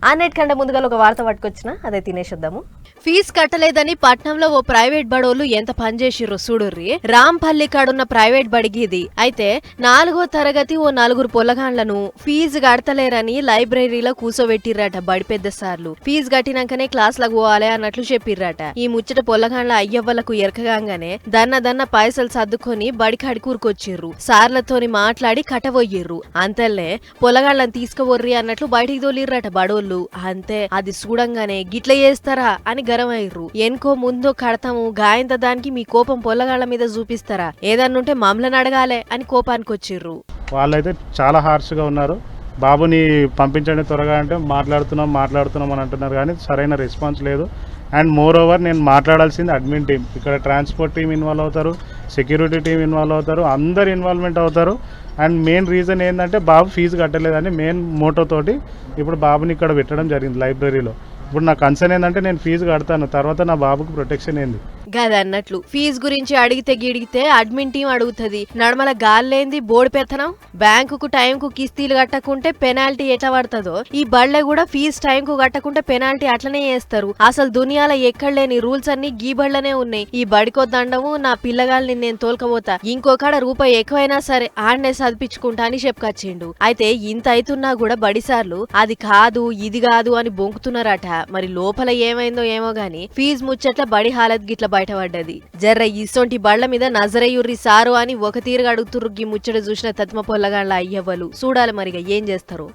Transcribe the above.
అన్నిటి కంటే ముందుగా ఒక వార్త పట్టుకొచ్చిన అదే తినేసేద్దాము. ఫీజు కట్టలేదని పట్నంలో ఓ ప్రైవేట్ బడోళ్ళు ఎంత పనిచేసిర్రో చూడుర్రి. రాంపల్లి కాడున్న ప్రైవేట్ బడిగిది. అయితే 4వ తరగతి ఓ 4 పొల్లగాండ్లను ఫీజు కడతలేరని లైబ్రరీలో కూసోబెట్టిర్రట బడి పెద్ద సార్లు. ఫీజు కట్టినాకనే క్లాస్లకు పోవాలి అన్నట్లు చెప్పిర్రట. ఈ ముచ్చట పొల్లగాండ్ల అయ్యవ్వలకు ఎరకగానే దన్న పైసలు సర్దుకొని బడికాడి కూరుకొచ్చిర్రు. సార్లతోని మాట్లాడి కట్టబోయిర్రు. అంతల్లే పొల్లగాండ్లను తీసుకుపోర్రి అన్నట్లు బయటికి తోలిర్రట బడోళ్ళు. అంతే అది చూడంగానే గిట్ల చేస్తారా అని గరమైర్రు. ఎన్కో ముందో కడతాము గాయంత దానికి మీ కోపం పొల్లగాళ్ల మీద చూపిస్తారా, ఏదన్నుంటే మమ్మల్ని అడగాలే అని కోపానికి వచ్చిర్రు. వాళ్ళైతే చాలా హార్ష్గా ఉన్నారు. బాబుని పంపించండి త్వరగా అంటే మాట్లాడుతున్నాం అని అంటున్నారు, కానీ సరైన రెస్పాన్స్ లేదు. అండ్ మోర్ ఓవర్ నేను మాట్లాడాల్సింది అడ్మిన్ టీం. ఇక్కడ ట్రాన్స్పోర్ట్ టీం ఇన్వాల్వ్ అవుతారు, సెక్యూరిటీ టీం ఇన్వాల్వ్ అవుతారు, అందరు ఇన్వాల్వ్మెంట్ అవుతారు. అండ్ మెయిన్ రీజన్ ఏంటంటే బాబు ఫీజు కట్టలేదని మెయిన్ మోటోతోటి ఇప్పుడు బాబుని ఇక్కడ పెట్టడం జరిగింది లైబ్రరీలో. ఇప్పుడు నా కన్సర్న్ ఏంటంటే నేను ఫీజు కడతాను, తర్వాత నా బాబుకు ప్రొటెక్షన్ ఏంది గదన్నట్లు. ఫీజు గురించి అడిగితే అడ్మిన్ టీం అడుగుతుంది. నడమల గాల్లేంది బోర్డు పెత్తనం. బ్యాంకుకు టైంకు కిస్తీలు కట్టకుంటే పెనాల్టీ ఎట్లా పడుతుందో ఈ బళ్ళే కూడా ఫీజు టైంకు కట్టకుంటే పెనాల్టీ అట్లనే వేస్తారు. అసలు దునియాలో ఎక్కడ లేని రూల్స్ అన్ని గీ బళ్ళనే ఉన్నాయి. ఈ బడికో దండము, నా పిల్లగాల్ని నేను తోలుకపోతా, ఇంకొకడ రూపాయి ఎక్కువైనా సరే ఆడనే చదివించుకుంటా అని చెప్పుకొచ్చిండు. అయితే ఇంత అవుతున్నా కూడా బడిసార్లు అది కాదు ఇది కాదు అని బొంకుతున్నారట. మరి లోపల ఏమైందో ఏమో గాని ఫీజు ముచ్చట్ల బడి హాలత్ గిట్ల బయటపడ్డది. జర్ర ఇసొంటి బళ్ల మీద నజరయ్యుర్రి సారు అని ఒక తీరుగా అడుగుతుర్రు. ముచ్చట చూసిన తత్మ పొల్లగాళ్ళ అయ్యవ్వలు. చూడాలి మరిగా ఏం చేస్తారు.